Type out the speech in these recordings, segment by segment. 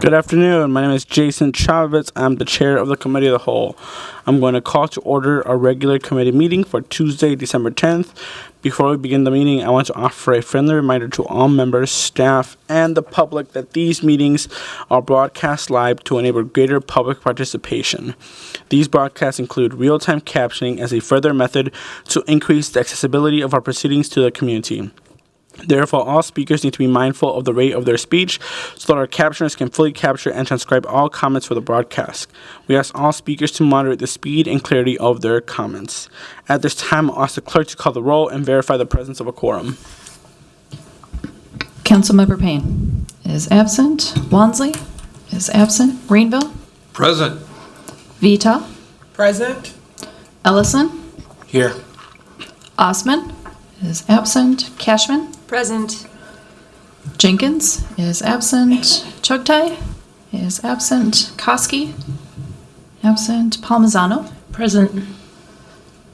Good afternoon. My name is Jason Chavez. I'm the chair of the Committee of the Whole. I'm going to call to order our regular committee meeting for Tuesday, December 10th. Before we begin the meeting, I want to offer a friendly reminder to all members, staff, and the public that these meetings are broadcast live to enable greater public participation. These broadcasts include real-time captioning as a further method to increase the accessibility of our proceedings to the community. Therefore, all speakers need to be mindful of the rate of their speech so that our captioners can fully capture and transcribe all comments for the broadcast. We ask all speakers to moderate the speed and clarity of their comments. At this time, I'll ask the clerk to call the roll and verify the presence of a quorum. Councilmember Payne is absent. Wansley is absent. Rainville? Present. Vita? Present. Ellison? Here. Osman is absent. Cashman? Present. Jenkins is absent. Chugtai is absent. Koski? Absent. Palmisano? Present.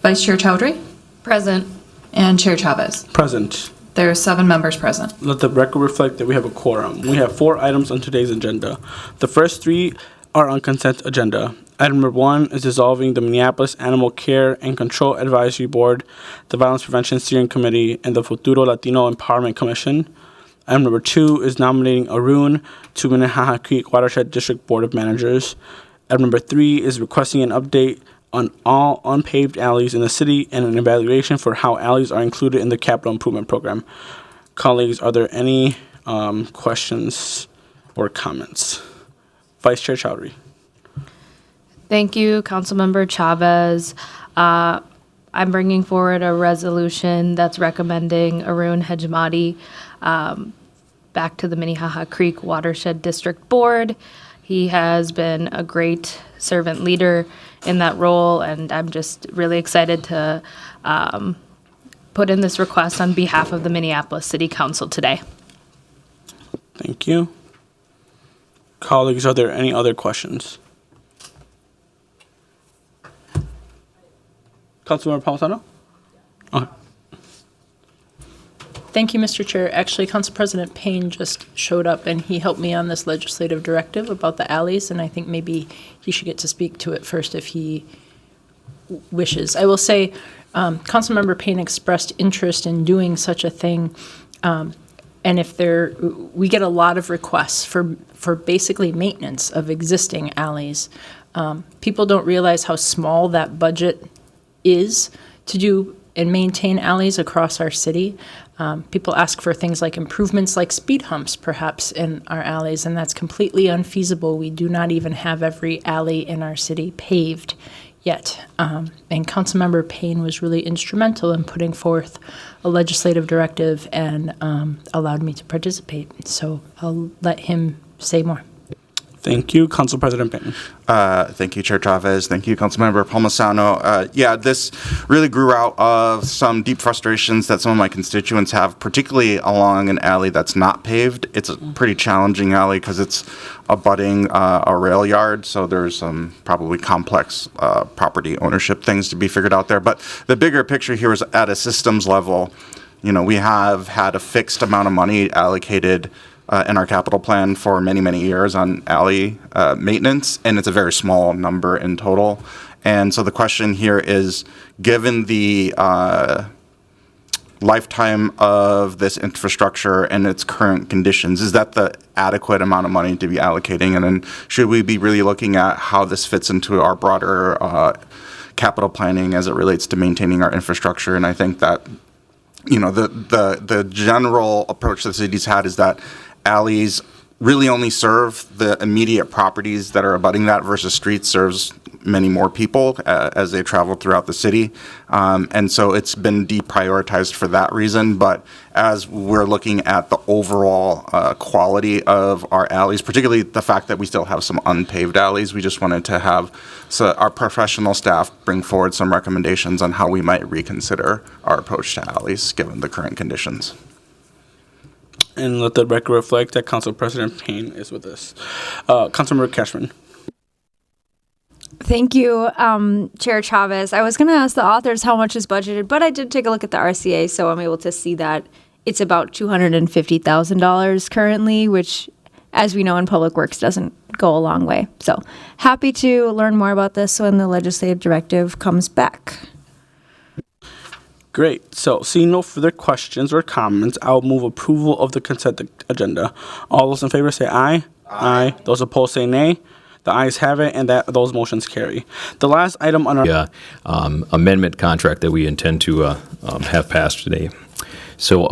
Vice Chair Chowdhury? Present. And Chair Chavez. Present. There are 7 members present. Let the record reflect that we have a quorum. We have 4 items on today's agenda. The first 3 are on consent agenda. Item number 1 is dissolving the Minneapolis Animal Care and Control Advisory Board, the Violence Prevention Steering Committee, and the Futuro Latino Empowerment Commission. Item number 2 is nominating Arun to Minnehaha Creek Watershed District Board of Managers. Item number 3 is requesting an update on all unpaved alleys in the city and an evaluation for how alleys are included in the capital improvement program. Colleagues, are there any questions or comments? Vice Chair Chowdhury. Thank you, Councilmember Chavez. I'm bringing forward a resolution that's recommending Arun Hejmati back to the Minnehaha Creek Watershed District Board. He has been a great servant leader in that role, and I'm just really excited to put in this request on behalf of the Minneapolis City Council today. Thank you. Colleagues, are there any other questions? Councilmember Palmisano? Okay. Thank you, Mr. Chair. Actually, Council President Payne just showed up and he helped me on this legislative directive about the alleys, and I think maybe he should get to speak to it first if he wishes. I will say, Councilmember Payne expressed interest in doing such a thing, and we get a lot of requests for basically maintenance of existing alleys. People don't realize how small that budget is to do and maintain alleys across our city. People ask for things like improvements like speed humps, perhaps, in our alleys, and that's completely unfeasible. We do not even have every alley in our city paved yet. And Councilmember Payne was really instrumental in putting forth a legislative directive and allowed me to participate. So I'll let him say more. Thank you, Council President Payne. Thank you, Chair Chavez. Thank you, Councilmember Palmisano. This really grew out of some deep frustrations that some of my constituents have, particularly along an alley that's not paved. It's a pretty challenging alley because it's abutting a rail yard, so there's some probably complex property ownership things to be figured out there. But the bigger picture here is at a systems level. We have had a fixed amount of money allocated in our capital plan for many, many years on alley maintenance, and it's a very small number in total. And so the question here is, given the lifetime of this infrastructure and its current conditions, is that the adequate amount of money to be allocating? And then should we be really looking at how this fits into our broader capital planning as it relates to maintaining our infrastructure? And I think that the general approach the city's had is that alleys really only serve the immediate properties that are abutting that, versus streets serves many more people as they travel throughout the city. And so it's been deprioritized for that reason. But as we're looking at the overall quality of our alleys, particularly the fact that we still have some unpaved alleys, we just wanted to have our professional staff bring forward some recommendations on how we might reconsider our approach to alleys given the current conditions. And let the record reflect that Council President Payne is with us. Councilmember Cashman. Thank you, Chair Chavez. I was going to ask the authors how much is budgeted, but I did take a look at the RCA, so I'm able to see that it's about $250,000 currently, which as we know in public works, doesn't go a long way. So happy to learn more about this when the legislative directive comes back. Great. So, seeing no further questions or comments, I'll move approval of the consent agenda. All those in favor say aye. Aye. Those opposed say nay. The ayes have it, and those motions carry. The last item on our amendment contract that we intend to have passed today. So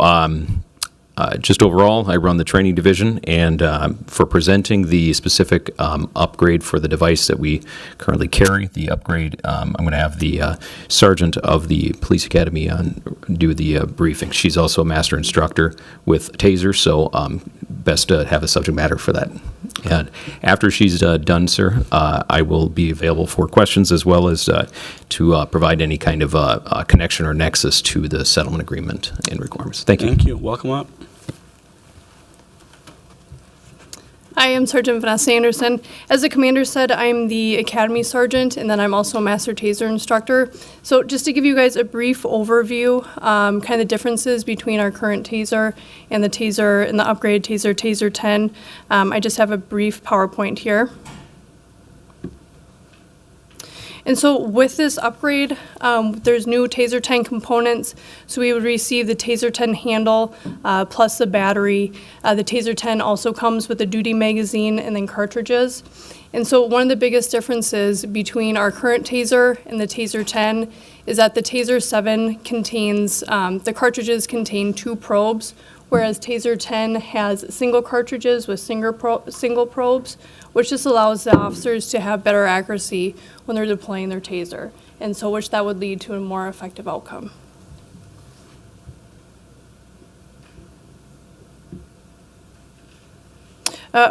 just overall, I run the training division, and for presenting the specific upgrade for the device that we currently carry, the upgrade, I'm going to have the sergeant of the police academy do the briefing. She's also a master instructor with TASER, so best to have a subject matter for that. And after she's done, sir, I will be available for questions as well as to provide any kind of connection or nexus to the settlement agreement and requirements. Thank you. Thank you. Welcome up. I am Sergeant Vanessa Anderson. As the commander said, I'm the Academy Sergeant, and then I'm also a Master TASER instructor. So just to give you guys a brief overview, kind of the differences between our current TASER and the TASER and the upgraded TASER, TASER 10, I just have a brief PowerPoint here. And so with this upgrade, there's new TASER 10 components. So we would receive the TASER 10 handle plus the battery. The TASER 10 also comes with a duty magazine and then cartridges. And so one of the biggest differences between our current TASER and the TASER 10 is that the TASER 7 contains, the cartridges contain 2 probes, whereas TASER 10 has single cartridges with single probes, which just allows the officers to have better accuracy when they're deploying their TASER, and so which that would lead to a more effective outcome.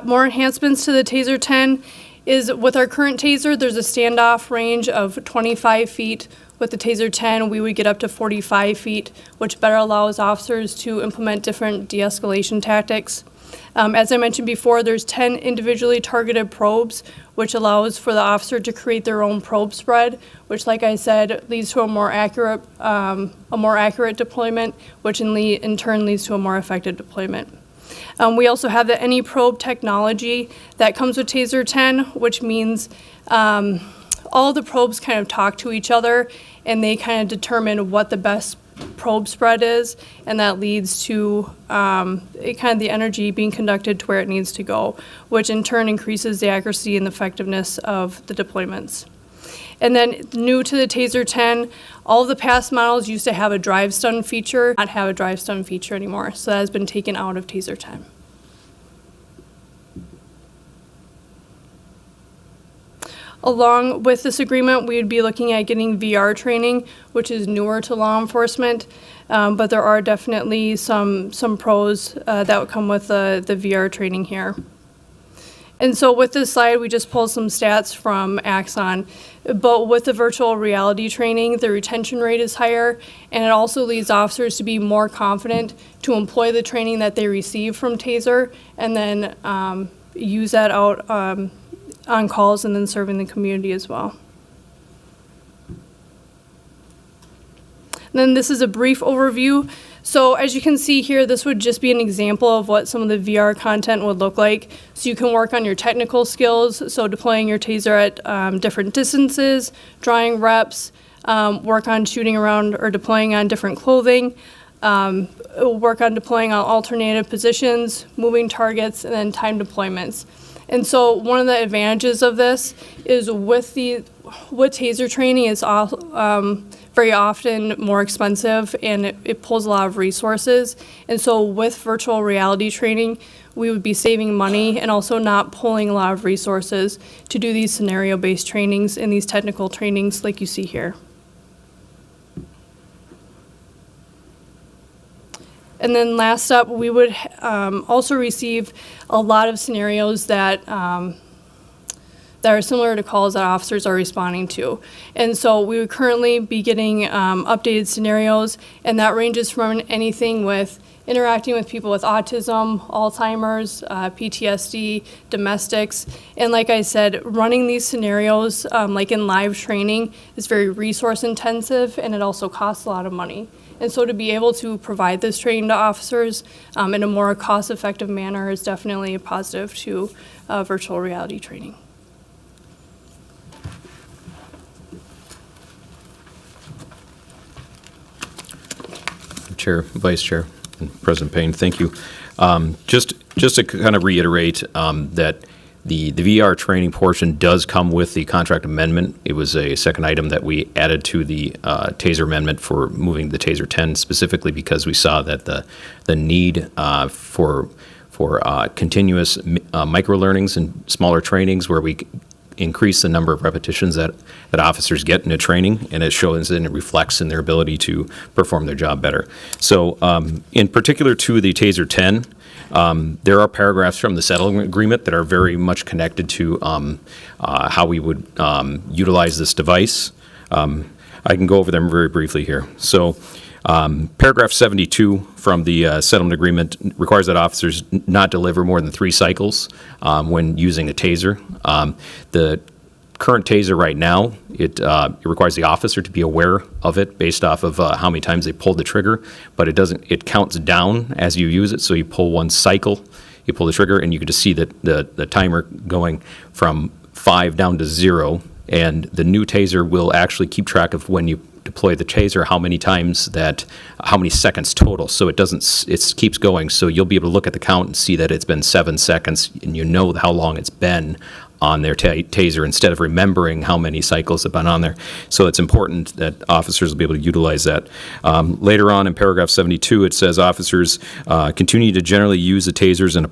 More enhancements to the TASER 10 is with our current TASER, there's a standoff range of 25 feet. With the TASER 10, we would get up to 45 feet, which better allows officers to implement different de-escalation tactics. As I mentioned before, there's 10 individually targeted probes, which allows for the officer to create their own probe spread, which, like I said, leads to a more accurate deployment, which in turn leads to a more effective deployment. We also have the any probe technology that comes with TASER 10, which means all the probes kind of talk to each other, and they kind of determine what the best probe spread is, and that leads to kind of the energy being conducted to where it needs to go, which in turn increases the accuracy and effectiveness of the deployments. And then new to the TASER 10, all of the past models used to have a drive stun feature, not have a drive stun feature anymore, so that has been taken out of TASER 10. Along with this agreement, we would be looking at getting VR training, which is newer to law enforcement, but there are definitely some pros that would come with the VR training here. And so with this slide, we just pulled some stats from Axon, but with the virtual reality training, the retention rate is higher, and it also leads officers to be more confident to employ the training that they receive from TASER, and then use that out on calls and then serving the community as well. And then this is a brief overview. So as you can see here, this would just be an example of what some of the VR content would look like. So you can work on your technical skills, so deploying your TASER at different distances, drawing reps, work on shooting around or deploying on different clothing, work on deploying on alternative positions, moving targets, and then time deployments. And so one of the advantages of this is with TASER training, it's very often more expensive, and it pulls a lot of resources. And so with virtual reality training, we would be saving money and also not pulling a lot of resources to do these scenario-based trainings and these technical trainings like you see here. And then last up, we would also receive a lot of scenarios that that are similar to calls that officers are responding to. And so we would currently be getting updated scenarios, and that ranges from anything with interacting with people with autism, Alzheimer's, PTSD, domestics. And like I said, running these scenarios, like in live training, is very resource intensive, and it also costs a lot of money. And so to be able to provide this training to officers in a more cost-effective manner is definitely a positive to virtual reality training. Chair, Vice Chair, and President Payne, thank you. Just to kind of reiterate that the VR training portion does come with the contract amendment. It was a second item that we added to the TASER amendment for moving the TASER 10 specifically because we saw that the need for continuous micro learnings and smaller trainings where we increase the number of repetitions that officers get in a training, and it shows and it reflects in their ability to perform their job better. So in particular to the TASER 10, there are paragraphs from the settlement agreement that are very much connected to how we would utilize this device. I can go over them very briefly here. So paragraph 72 from the settlement agreement requires that officers not deliver more than 3 cycles when using a taser. The current taser right now, it requires the officer to be aware of it based off of how many times they pulled the trigger, but it counts down as you use it. So you pull 1 cycle, you pull the trigger, and you can just see that the timer going from 5 down to 0. And the new taser will actually keep track of when you deploy the taser, how many seconds total. So it keeps going. So you'll be able to look at the count and see that it's been 7 seconds, and you know how long it's been on their taser instead of remembering how many cycles have been on there. So it's important that officers will be able to utilize that. Later on in paragraph 72, it says officers continue to generally use the tasers in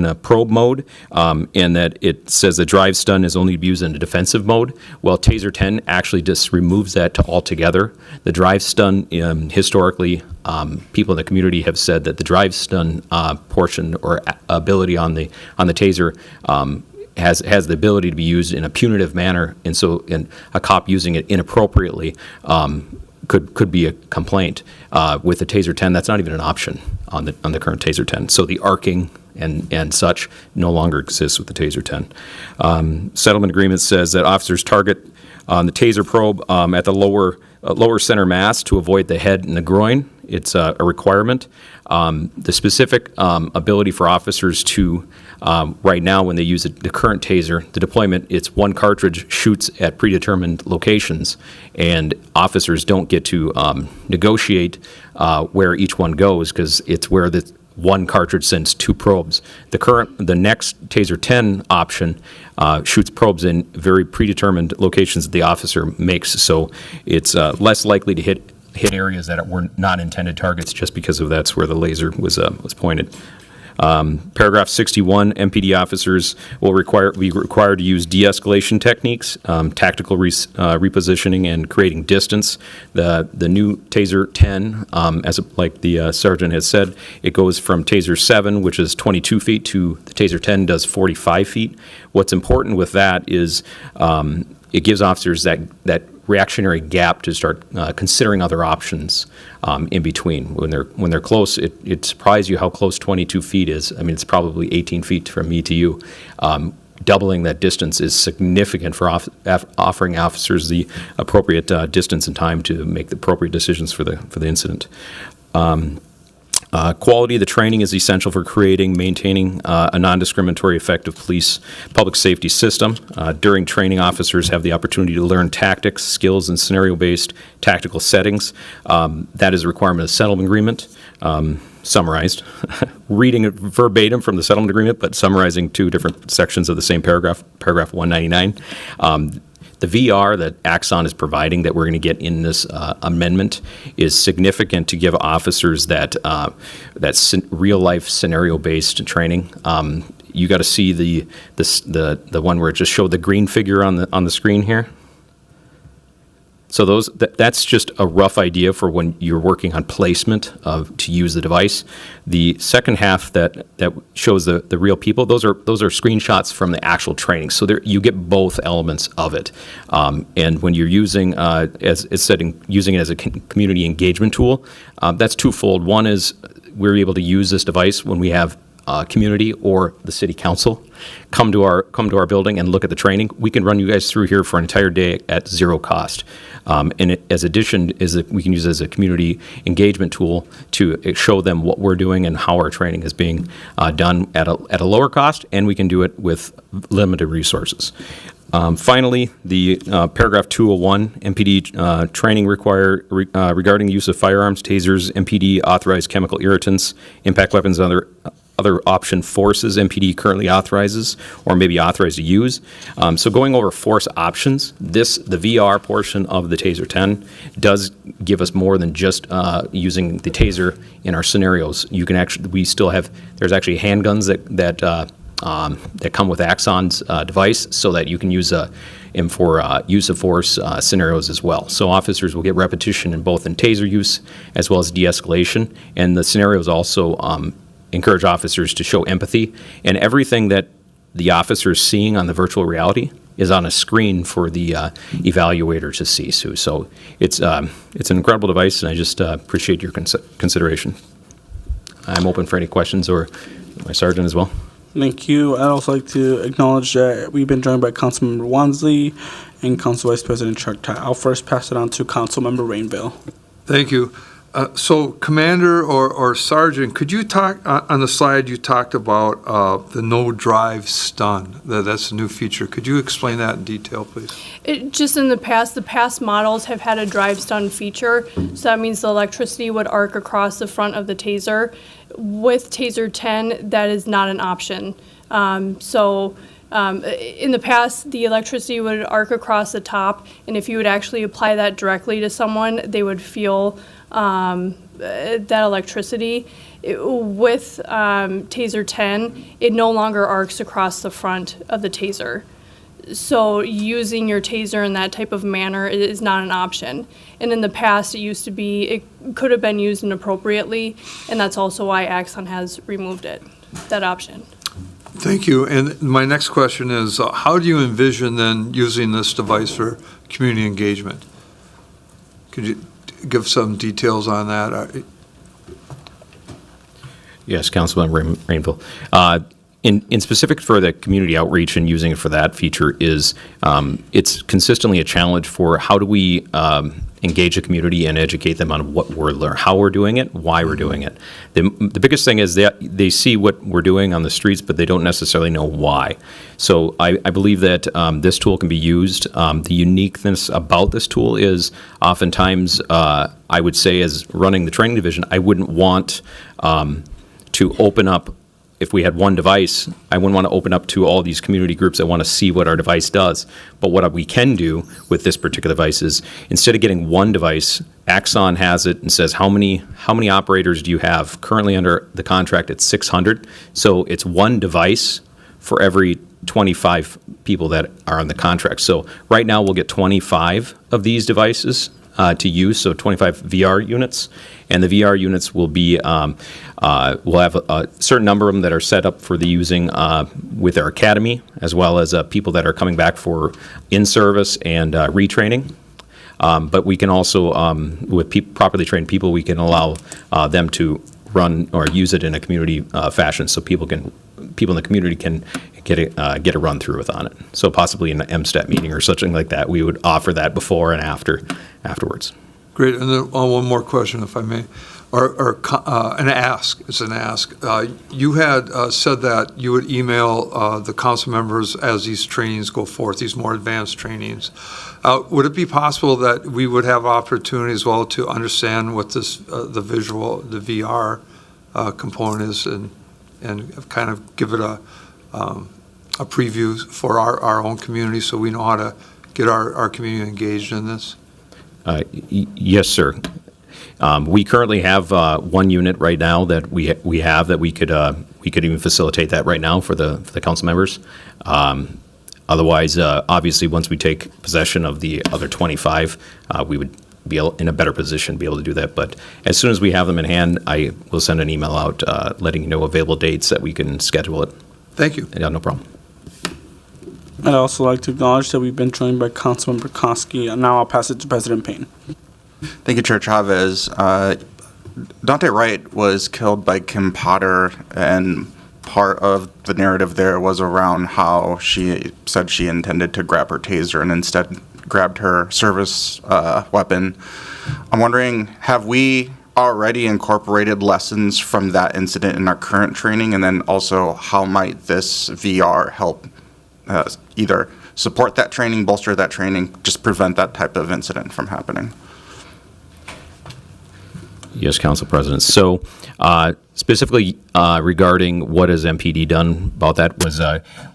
a probe mode, and that it says the drive stun is only used in a defensive mode. Well, TASER 10 actually just removes that altogether. The drive stun, historically, people in the community have said that the drive stun portion or ability on the taser has the ability to be used in a punitive manner, and so a cop using it inappropriately could be a complaint. With the TASER 10, that's not even an option on the current TASER 10. So the arcing and such no longer exists with the TASER 10. Settlement agreement says that officers target on the TASER probe at the lower center mass to avoid the head and the groin. It's a requirement. The specific ability for officers to, right now when they use the current taser, the deployment, it's 1 cartridge shoots at predetermined locations, and officers don't get to negotiate where each one goes because it's where the 1 cartridge sends 2 probes. The next TASER 10 option shoots probes in very predetermined locations that the officer makes, so it's less likely to hit areas that were not intended targets just because of that's where the laser was pointed. Paragraph 61, MPD officers will be required to use de-escalation techniques, tactical repositioning, and creating distance. The new TASER 10, like the sergeant has said, it goes from TASER 7, which is 22 feet, to the TASER 10 does 45 feet. What's important with that is it gives officers that reactionary gap to start considering other options in between. When they're close, it surprises you how close 22 feet is. I mean, it's probably 18 feet from me to you. Doubling that distance is significant for offering officers the appropriate distance and time to make the appropriate decisions for the incident. Quality of the training is essential for maintaining a non-discriminatory, effective public safety system. During training, officers have the opportunity to learn tactics, skills, and scenario-based tactical settings. That is a requirement of the settlement agreement, summarized. Reading it verbatim from the settlement agreement, but summarizing 2 different sections of the same paragraph 199. The VR that Axon is providing that we're going to get in this amendment is significant to give officers that real-life scenario-based training. You got to see the one where it just showed the green figure on the screen here. So that's just a rough idea for when you're working on placement to use the device. The second half that shows the real people, those are screenshots from the actual training. So you get both elements of it. And when you're using, as it said, using it as a community engagement tool, that's twofold. One is we're able to use this device when we have community or the city council come to our building and look at the training. We can run you guys through here for an entire day at zero cost. And as addition is that we can use it as a community engagement tool to show them what we're doing and how our training is being done at a lower cost, and we can do it with limited resources. Finally, the paragraph 201, MPD training regarding the use of firearms, tasers, MPD authorized chemical irritants, impact weapons, and other option forces MPD currently authorizes or may be authorized to use. So going over force options, the VR portion of the TASER 10 does give us more than just using the TASER in our scenarios. You can actually, there's actually handguns that come with Axon's device, so that you can use them for use of force scenarios as well. So officers will get repetition in both in TASER use as well as de-escalation, and the scenarios also encourage officers to show empathy, and everything that the officer is seeing on the virtual reality is on a screen for the evaluator to see. So it's an incredible device, and I just appreciate your consideration. I'm open for any questions, or my sergeant as well. Thank you. I'd also like to acknowledge that we've been joined by Councilmember Wansley and Council Vice President Chuck. I'll first pass it on to Councilmember Rainville. Thank you. So, Commander or Sergeant, could you talk, on the slide you talked about the no drive stun, that's a new feature. Could you explain that in detail, please? Just in the past models have had a drive stun feature, so that means the electricity would arc across the front of the taser. With TASER 10, that is not an option. In the past, the electricity would arc across the top, and if you would actually apply that directly to someone, they would feel that electricity. With TASER 10, it no longer arcs across the front of the taser. So using your taser in that type of manner is not an option. And in the past, it could have been used inappropriately, and that's also why Axon has removed that option. Thank you. And my next question is, how do you envision then using this device for community engagement? Could you give some details on that? Yes, Councilman Rainville. In specific for the community outreach and using it for that feature is it's consistently a challenge for how do we engage the community and educate them on what we're learning, how we're doing it, why we're doing it. The biggest thing is that they see what we're doing on the streets, but they don't necessarily know why. So I believe that this tool can be used. The uniqueness about this tool is oftentimes, I would say, as running the training division, I wouldn't want to open up. If we had one device, I wouldn't want to open up to all these community groups that want to see what our device does. But what we can do with this particular device is, instead of getting one device, Axon has it and says, how many operators do you have? Currently under the contract, it's 600. So it's one device for every 25 people that are on the contract. So right now we'll get 25 of these devices to use, so 25 VR units, and the VR units will be, we'll have a certain number of them that are set up for the using with our academy, as well as people that are coming back for in-service and retraining. But we can also, with properly trained people, we can allow them to run or use it in a community fashion, so people in the community can get a run through with on it. So possibly in an MSTAT meeting or something like that, we would offer that before and afterwards. Great. And then one more question, if I may, or an ask. It's an ask. You had said that you would email the council members as these trainings go forth, these more advanced trainings. Would it be possible that we would have opportunity as well to understand what this the VR component is, and kind of give it a preview for our own community, so we know how to get our community engaged in this? Yes, sir. We currently have one unit right now that we have that we could even facilitate that right now for the council members. Otherwise, obviously, once we take possession of the other 25, we would be in a better position to be able to do that. But as soon as we have them in hand, I will send an email out letting you know available dates that we can schedule it. Thank you. Yeah, no problem. I'd also like to acknowledge that we've been joined by Councilmember Koski, and now I'll pass it to President Payne. Thank you, Chair Chavez. Dante Wright was killed by Kim Potter, and part of the narrative there was around how she said she intended to grab her taser and instead grabbed her service weapon. I'm wondering, have we already incorporated lessons from that incident in our current training? And then also, how might this VR help either support that training, bolster that training, just prevent that type of incident from happening? Yes, Council President. So specifically regarding what has MPD done about that was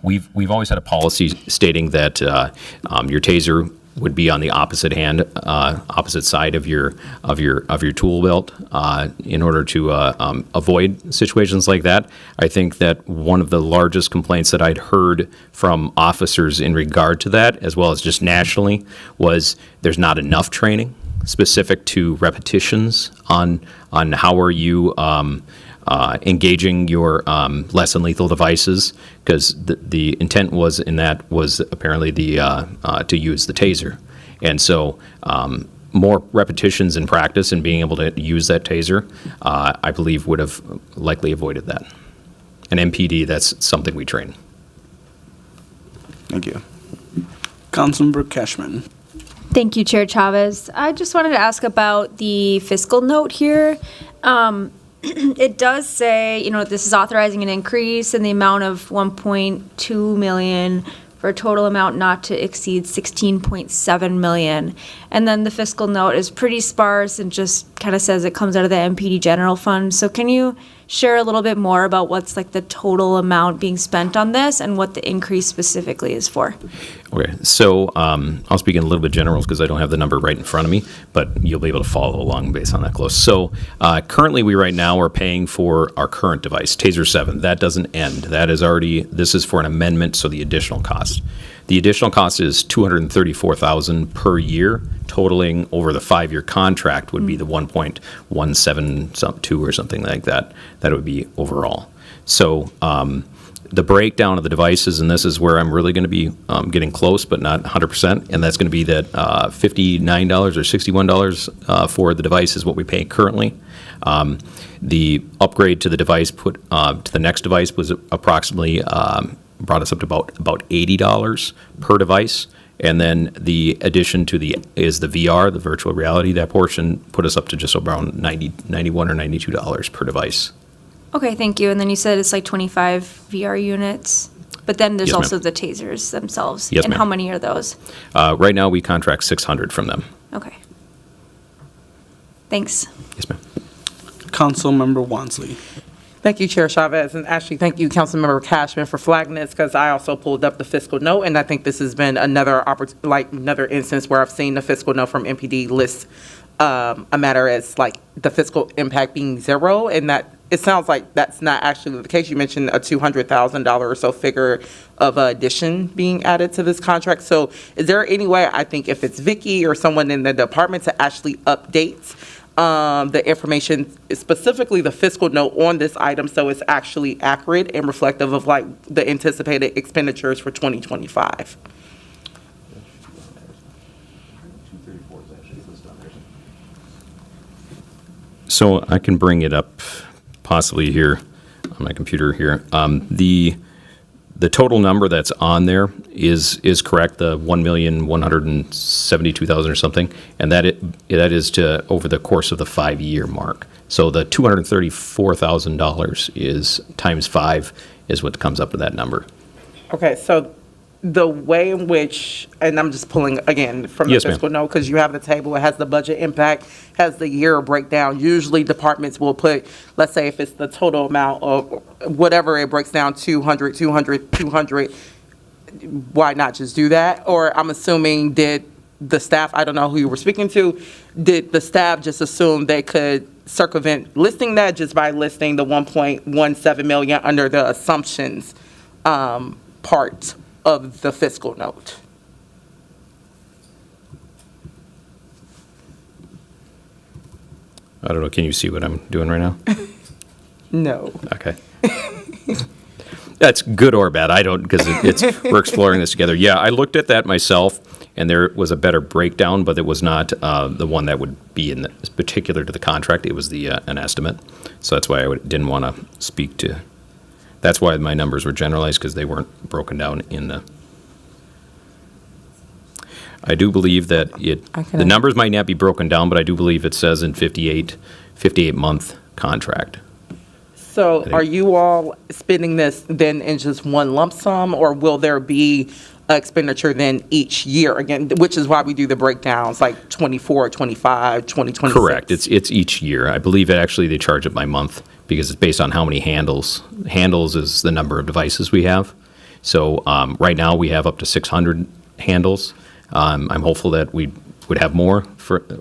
we've always had a policy stating that your taser would be on the opposite hand, opposite side of your tool belt in order to avoid situations like that. I think that one of the largest complaints that I'd heard from officers in regard to that, as well as just nationally, was there's not enough training specific to repetitions on how are you engaging your less than lethal devices, because the intent was apparently to use the taser, and so more repetitions in practice and being able to use that taser, I believe would have likely avoided that. And MPD, that's something we train. Thank you. Councilmember Cashman. Thank you, Chair Chavez. I just wanted to ask about the fiscal note here. It does say, this is authorizing an increase in the amount of 1.2 million for a total amount not to exceed 16.7 million. And then the fiscal note is pretty sparse and just kind of says it comes out of the MPD general fund. So can you share a little bit more about what's like the total amount being spent on this and what the increase specifically is for? Okay, so I'll speak in a little bit general because I don't have the number right in front of me, but you'll be able to follow along based on that close. So currently we right now are paying for our current device, Taser 7. That doesn't end. That is already, this is for an amendment, so the additional cost. The additional cost is $234,000 per year, totaling over the 5-year contract would be the 1.172 or something like that. That would be overall. So the breakdown of the devices, and this is where I'm really going to be getting close, but not 100%, and that's going to be that $59 or $61 for the device is what we pay currently. The upgrade to the device to the next device was approximately brought us up to about $80 per device, and then the addition to the VR, the virtual reality. That portion put us up to just around $91 or $92 per device. Okay, thank you. And then you said it's like 25 VR units, but then there's Yes, also ma'am. the tasers themselves. Yes, and ma'am. how many are those? Right now, we contract 600 from them. Okay. Thanks. Yes, ma'am. Councilmember Wansley. Thank you, Chair Chavez, and actually thank you, Councilmember Cashman, for flagging this, because I also pulled up the fiscal note, and I think this has been another instance where I've seen the fiscal note from MPD list a matter as like the fiscal impact being zero, and that it sounds like that's not actually the case. You mentioned a $200,000 or so figure of addition being added to this contract. So is there any way, I think if it's Vicky or someone in the department, to actually update the information, specifically the fiscal note on this item, so it's actually accurate and reflective of like the anticipated expenditures for 2025? So I can bring it up possibly here on my computer here. The total number that's on there is correct, the 1,172,000 or something, and that is to over the course of the 5-year mark. So the $234,000 is times 5 is what comes up with that number. Okay, so the way in which, and I'm just pulling again from the Yes, ma'am. fiscal note, because you have the table, it has the budget impact, has the year breakdown. Usually departments will put, let's say if it's the total amount of whatever it breaks down, 200, 200, 200, why not just do that? Or I'm assuming, did the staff, I don't know who you were speaking to, did the staff just assume they could circumvent listing that just by listing the 1.17 million under the assumptions part of the fiscal note. I don't know, can you see what I'm doing right now? No. Okay. That's good or bad, I don't, because we're exploring this together. Yeah, I looked at that myself, and there was a better breakdown, but it was not the one that would be in particular to the contract. It was an estimate. So that's why I didn't want to speak to, that's why my numbers were generalized, because they weren't broken down in the, I do believe that the numbers might not be broken down, but I do believe it says in 58-month contract. So are you all spending this then in just one lump sum, or will there be expenditure then each year again, which is why we do the breakdowns like 24, 25, 2026? Correct. It's each year. I believe they charge it by month because it's based on how many handles. Handles is the number of devices we have. So right now we have up to 600 handles. I'm hopeful that we would have more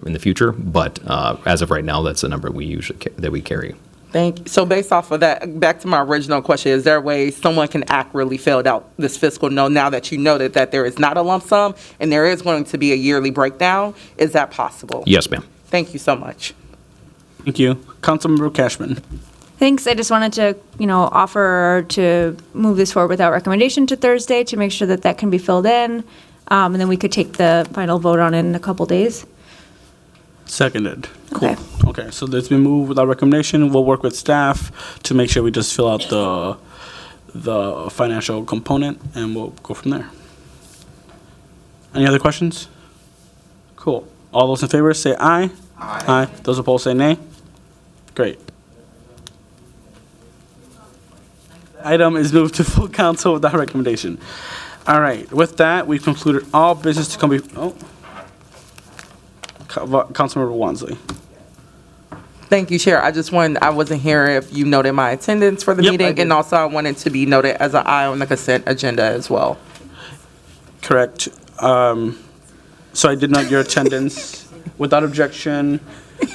in the future, but as of right now, that's the number we carry. Thank you. So based off of that, back to my original question, is there a way someone can accurately fill out this fiscal note now that you noted that there is not a lump sum and there is going to be a yearly breakdown? Is that possible? Yes, ma'am. Thank you so much. Thank you. Councilmember Cashman. Thanks. I just wanted to, offer to move this forward without recommendation to Thursday to make sure that that can be filled in. And then we could take the final vote on it in a couple days. Seconded. Cool. Okay. Okay, so it's been moved without recommendation. We'll work with staff to make sure we just fill out the financial component, and we'll go from there. Any other questions? Cool. All those in favor say aye. Aye. Aye. Those opposed say nay. Great. Item is moved to full council without recommendation. All right, with that, we've concluded all business to come before. Councilmember Wansley. Thank you, Chair. I wasn't here if you noted my attendance for the Yep, I meeting, did. and also I wanted to be noted as an aye on the consent agenda as well. Correct. So I did note your attendance without objection,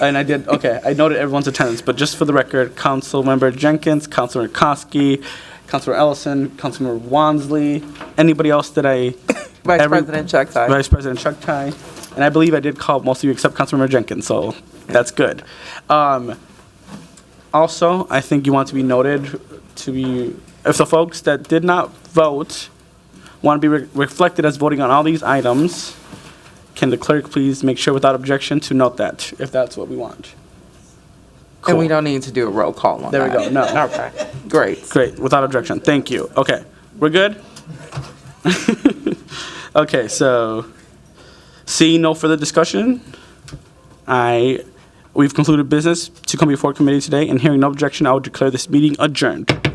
and I noted everyone's attendance, but just for the record, Councilmember Jenkins, Councilmember Koski, Councilmember Ellison, Councilmember Wansley, anybody else that Vice President Chuck Ty. Vice President Chuck Ty, and I believe I did call most of you except Councilmember Jenkins, so that's good. Also, I think you want to be noted if the folks that did not vote want to be reflected as voting on all these items, can the clerk please make sure without objection to note that, if that's what we want? And we don't need to do a roll call on that. There we go. No. Okay, great. Great, without objection. Thank you. Okay, we're good? Okay, so seeing no further discussion, we've concluded business to come before committee today, and hearing no objection, I will declare this meeting adjourned.